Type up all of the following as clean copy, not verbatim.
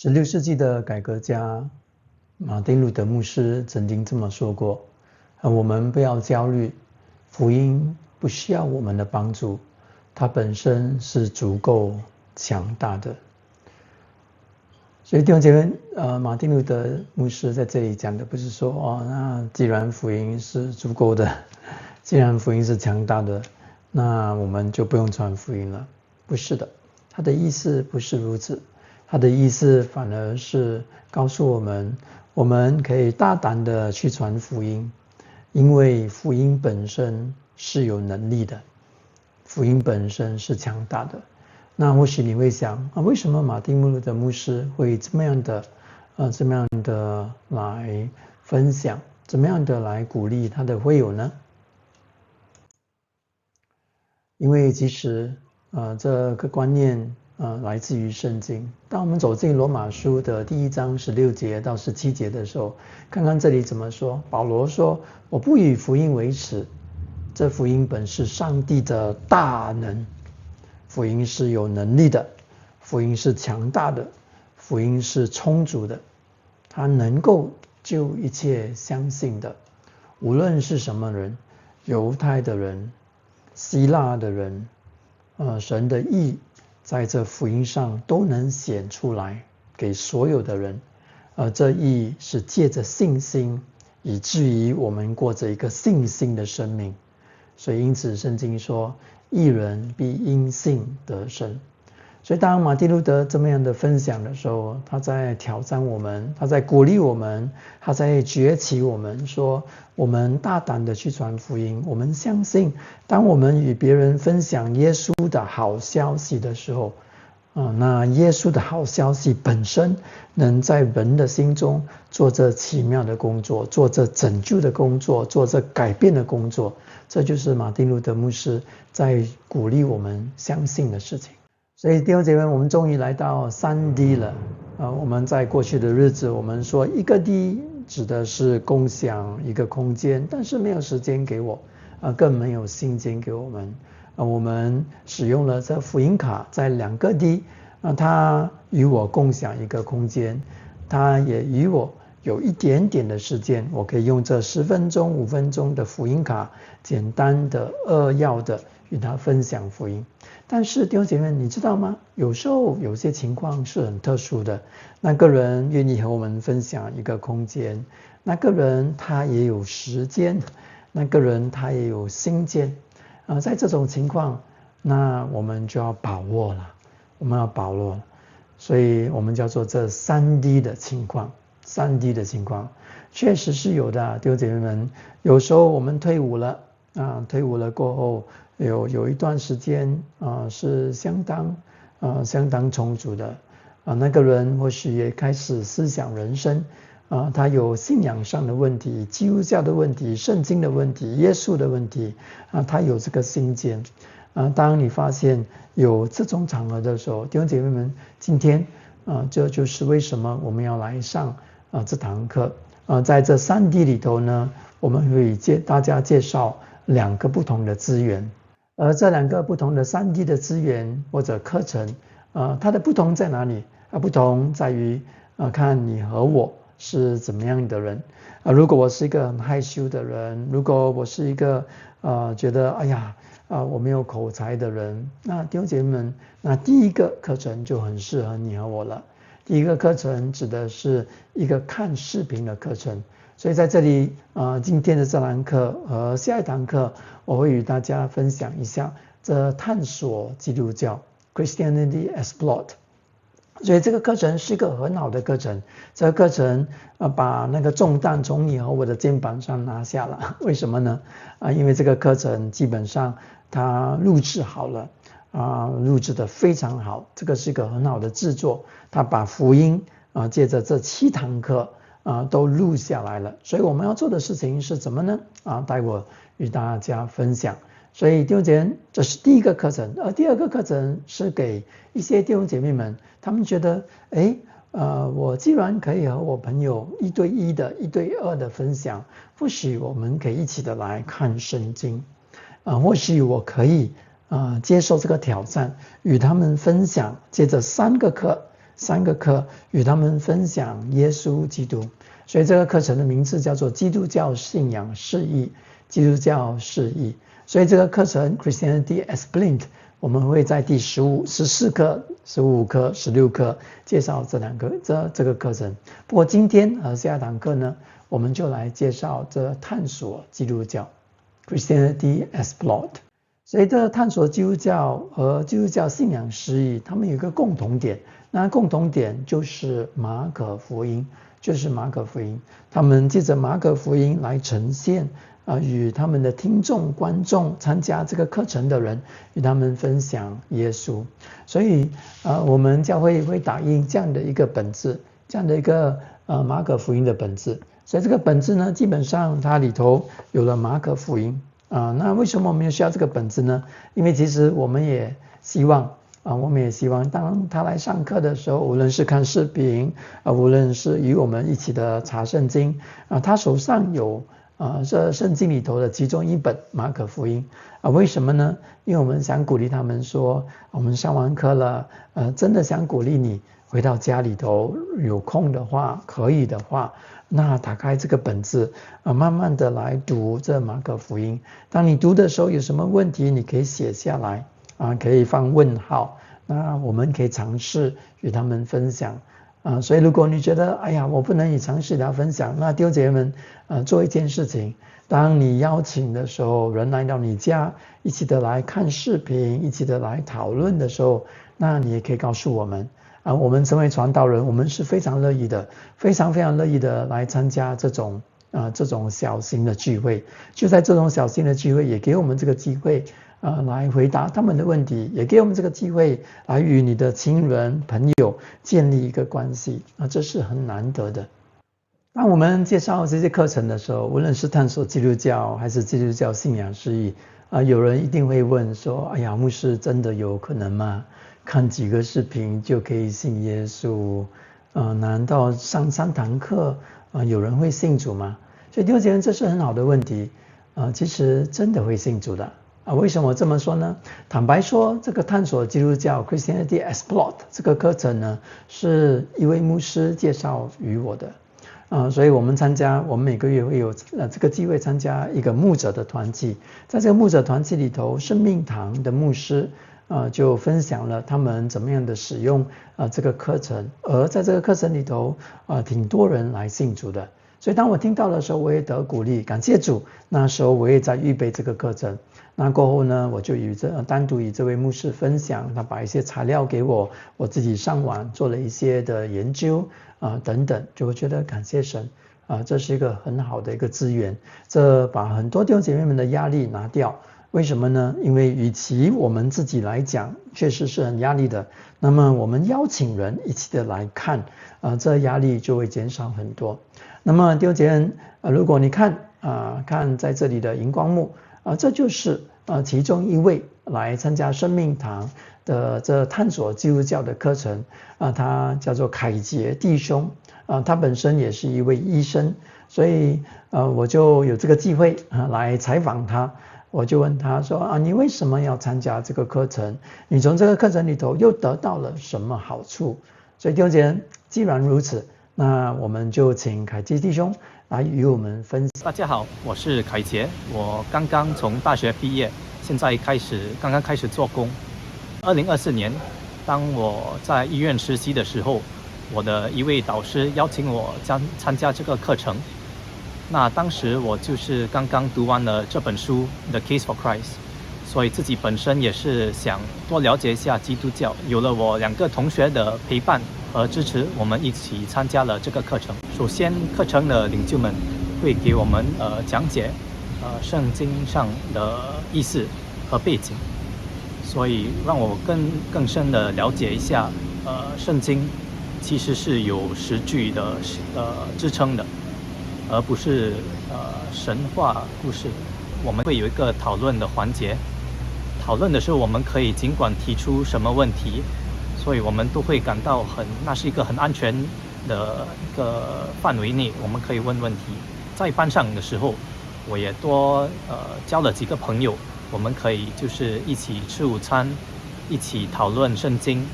16世纪的改革家马丁路德牧师曾经这么说过：我们不要焦虑，福音不需要我们的帮助，它本身是足够强大的。所以弟兄姐妹，马丁路德牧师在这里讲的不是说那既然福音是足够的，既然福音是强大的，那我们就不用传福音了。不是的，他的意思不是如此，他的意思反而是告诉我们，我们可以大胆的去传福音，因为福音本身是有能力的，福音本身是强大的。那或许你会想，为什么马丁路德牧师会这么样的来分享，怎么样的来鼓励他的会友呢？因为其实这个观念来自于圣经。当我们走进罗马书的第1章16节到17节的时候，看看这里怎么说。保罗说：我不以福音为耻，这福音本是上帝的大能，福音是有能力的，福音是强大的，福音是充足的，它能够救一切相信的，无论是什么人，犹太的人，希腊的人，神的义在这福音上都能显出来给所有的人。这义是借着信心，以至于我们过着一个信心的生命。所以因此圣经说，义人必因信得生。所以当马丁路德这么样的分享的时候，他在挑战我们，他在鼓励我们，他在崛起我们，说我们大胆的去传福音。我们相信，当我们与别人分享耶稣的好消息的时候，那耶稣的好消息本身能在人的心中做这奇妙的工作，做这拯救的工作，做这改变的工作。这就是马丁路德牧师在鼓励我们相信的事情。所以弟兄姐妹，我们终于来到3D 了。我们在过去的日子，我们说一个 D 指的是共享一个空间，但是没有时间给我，更没有心间给我们。我们使用了这福音卡，在2个 D，它与我共享一个空间，它也与我有一点点的时间，我可以用这10分钟、5分钟的福音卡，简单的扼要的与他分享福音。但是弟兄姐妹，你知道吗？有时候有些情况是很特殊的，那个人愿意和我们分享一个空间，那个人他也有时间，那个人他也有心间。在这种情况，那我们就要把握了，我们要把握了。所以我们叫做这3D 的情况，3D 的情况确实是有的。弟兄姐妹们，有时候我们退伍了，退伍了过后有一段时间是相当充足的。那个人或许也开始思想人生，他有信仰上的问题，基督教的问题，圣经的问题，耶稣的问题，他有这个心间。当你发现有这种场合的时候，弟兄姐妹们，今天这就是为什么我们要来上这堂课。在这3D 里头呢，我们会大家介绍2个不同的资源，而这2个不同的3D 的资源或者课程，它的不同在哪里？不同在于看你和我是怎么样的人。如果我是一个很害羞的人，如果我是一个觉得我没有口才的人，那弟兄姐妹们，那第一个课程就很适合你和我了。第一个课程指的是一个看视频的课程。所以在这里今天的这堂课和下一堂课，我会与大家分享一下这探索基督教 Christianity Explored。所以这个课程是一个很好的课程，这个课程把那个重担从你和我的肩膀上拿下了。为什么呢？因为这个课程基本上它录制好了，录制的非常好，这个是一个很好的制作，它把福音借着这7堂课都录下来了。所以我们要做的事情是什么呢？待会与大家分享。所以弟兄姐妹，这是第一个课程。而第二个课程是给一些弟兄姐妹们，他们觉得我既然可以和我朋友1对1的、1对2的分享，或许我们可以一起的来看圣经，或许我可以接受这个挑战，与他们分享，接着3个课3个课，与他们分享耶稣基督。所以这个课程的名字叫做基督教信仰释义，基督教释义。所以这个课程 Christianity Explained， 我们会在第14课、15课、16课介绍这个课程。不过今天下堂课呢，我们就来介绍这探索基督教 Christianity Explored。所以这探索基督教和基督教信仰释义，他们有一个共同点，那共同点就是马可福音，他们借着马可福音来呈现与他们的听众观众参加这个课程的人，与他们分享耶稣。所以我们教会会打印这样的一个本质，这样的一个马可福音的本质。所以这个本质呢，基本上它里头有了马可福音那为什么我们需要这个本质呢？因为其实我们也希望当他来上课的时候，无论是看视频无论是与我们一起的查圣经他手上有这圣经里头的其中一本马可福音为什么呢？因为我们想鼓励他们说，我们上完课了真的想鼓励你回到家里头，有空的话，可以的话，那打开这个本子慢慢的来读这马可福音。当你读的时候有什么问题，你可以写下来可以放问号，那我们可以尝试与他们分享所以如果你觉得哎呀我不能尝试与他分享，那弟兄姐妹们做一件事情，当你邀请的时候，人来到你家一起的来看视频，一起的来讨论的时候，那你也可以告诉我们我们成为传道人，我们是非常乐意的，非常乐意的来参加这种小型的聚会。就在这种小型的聚会，也给我们这个机会来回答他们的问题，也给我们这个机会来与你的亲人朋友建立一个关系这是很难得的。当我们介绍这些课程的时候，无论是探索基督教还是基督教信仰释义有人一定会问说，哎呀牧师真的有可能吗？看几个视频就可以信耶稣难道上3堂课有人会信主吗？所以弟兄姐妹，这是很好的问题其实真的会信主的为什么这么说呢？坦白说，这个探索基督教 Christianity Explored 这个课程呢，是一位牧师介绍于我的所以我们每个月会有这个机会参加一个牧者的团契，在这个牧者团契里头，生命堂的牧师就分享了他们怎么样的使用这个课程，而在这个课程里头挺多人来信主的。所以当我听到的时候，我也得鼓励，感谢主。那时候我也在预备这个课程，那过后呢，我就单独与这位牧师分享，他把一些材料给我，我自己上网做了一些的研究等等，就会觉得感谢神这是一个很好的一个资源，这把很多弟兄姐妹们的压力拿掉。为什么呢？因为与其我们自己来讲确实是很压力的，那么我们邀请人一起的来看这压力就会减少很多。那么弟兄姐妹如果你看在这里的荧光幕这就是其中一位来参加生命堂的这探索基督教的课程他叫做凯杰弟兄他本身也是一位医生，所以我就有这个机会来采访他。我就问他说你为什么要参加这个课程？你从这个课程里头又得到了什么好处？所以弟兄姐妹，既然如此，那我们就请凯杰弟兄来与我们分享。大家好，我是凯杰，我刚刚从大学毕业，现在刚刚开始做工。2024年，当我在医院实习的时候，我的一位导师邀请我参加这个课程。那当时我就是刚刚读完了这本书《The Case for Christ》，所以自己本身也是想多了解一下基督教。有了我2个同学的陪伴和支持，我们一起参加了这个课程。首先，课程的领袖们会给我们讲解圣经上的意思和背景，所以让我更深的了解一下圣经其实是有实据的支撑的，而不是神话故事。我们会有一个讨论的环节，讨论的时候我们可以尽管提出什么问题，所以我们都会感到那是一个很安全的一个范围内，我们可以问问题。在班上的时候，我也多交了几个朋友，我们可以就是一起吃午餐，一起讨论圣经，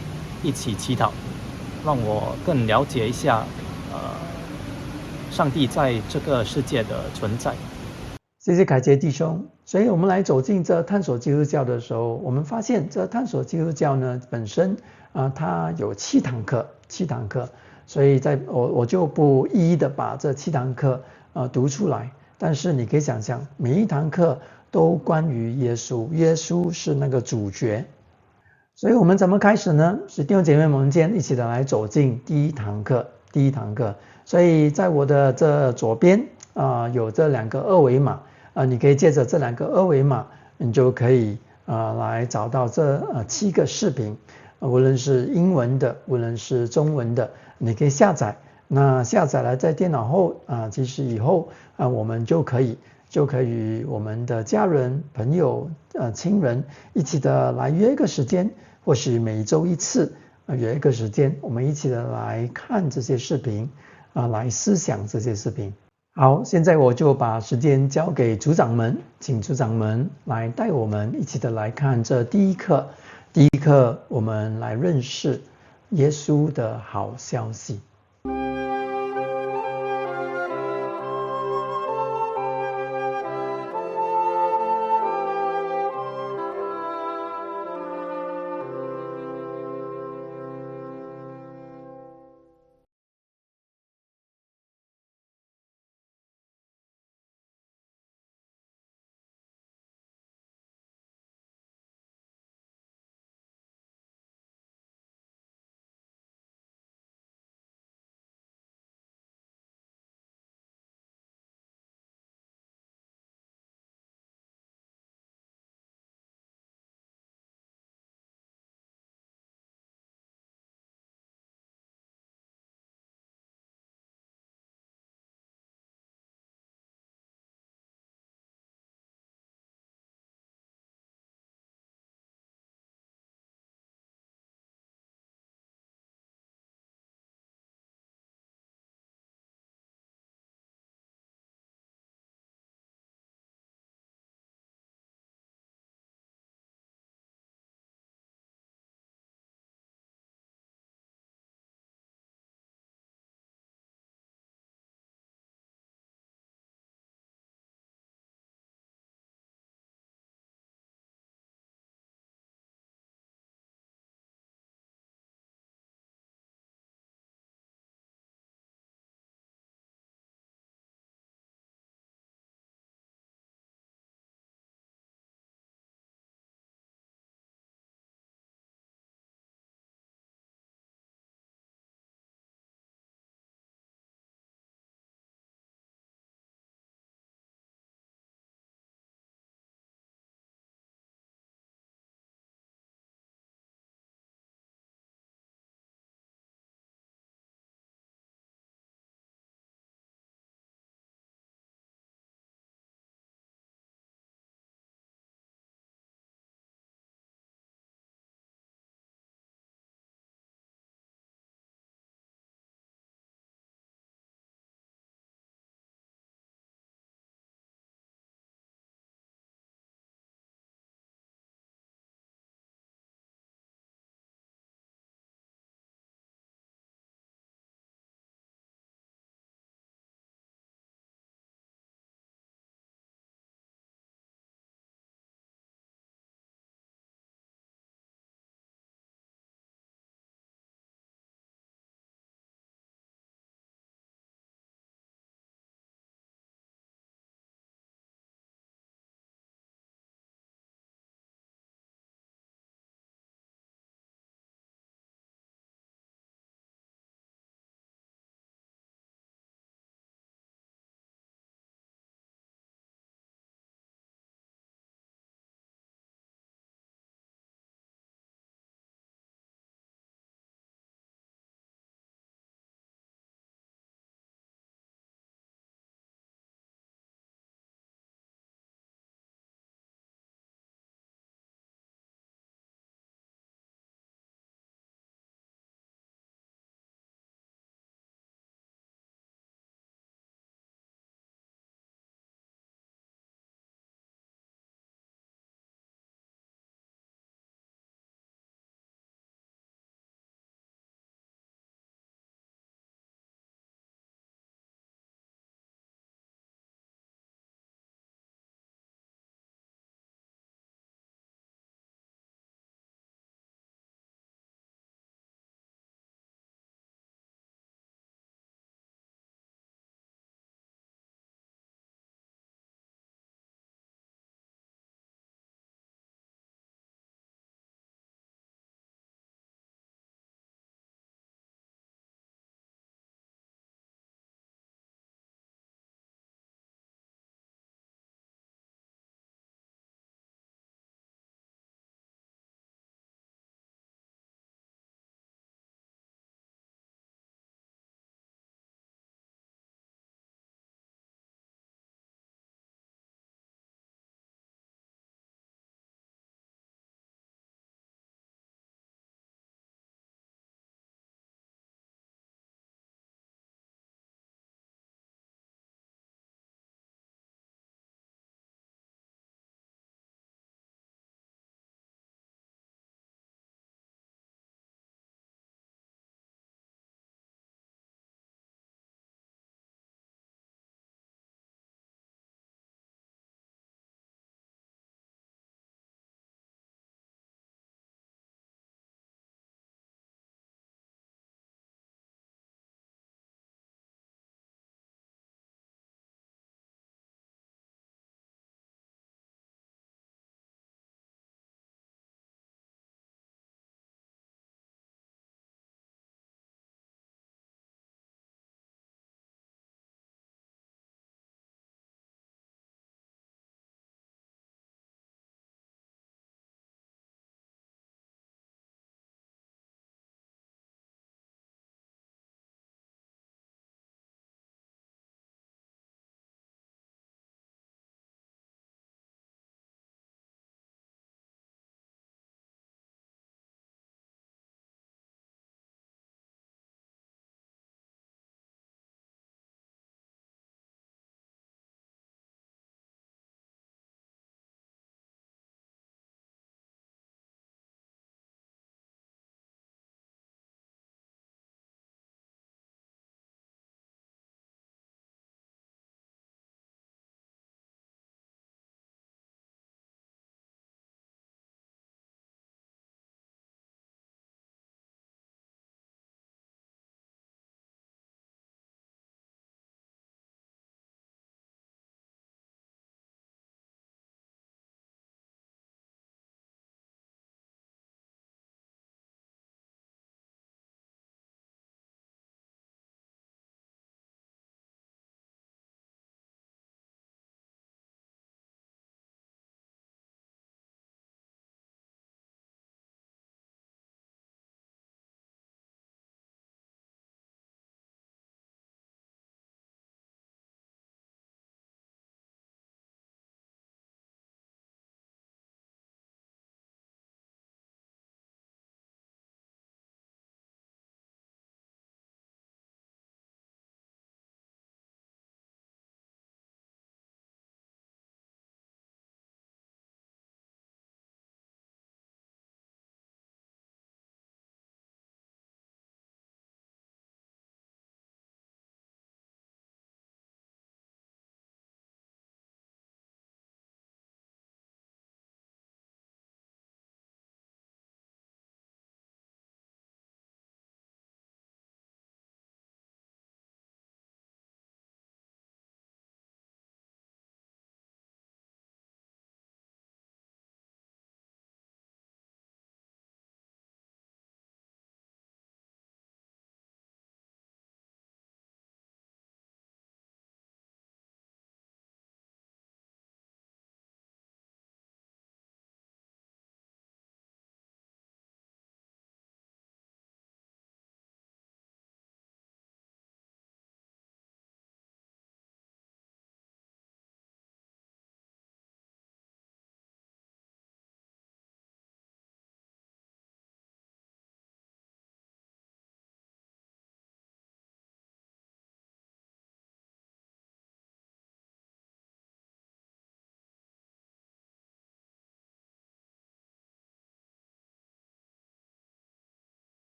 一起祈祷。让我更了解一下上帝在这个世界的存在。谢谢凯杰弟兄。所以我们来走进这探索基督教的时候，我们发现这探索基督教呢本身它有7堂课，所以我就不一一的把这7堂课读出来，但是你可以想象每一堂课都关于耶稣，耶稣是那个主角。所以我们怎么开始呢？是弟兄姐妹们，我们今天一起的来走进第一堂课。所以在我的这左边有这2个二维码你可以借着这2个二维码，你就可以来找到这7个视频，无论是英文的，无论是中文的，你可以下载。那下载了在电脑后其实以后我们就可以与我们的家人、朋友、亲人一起的来约一个时间，或许每周1次约一个时间，我们一起的来看这些视频来思想这些视频。好，现在我就把时间交给组长们，请组长们来带我们一起的来看这第一课。第一课我们来认识耶稣的好消息。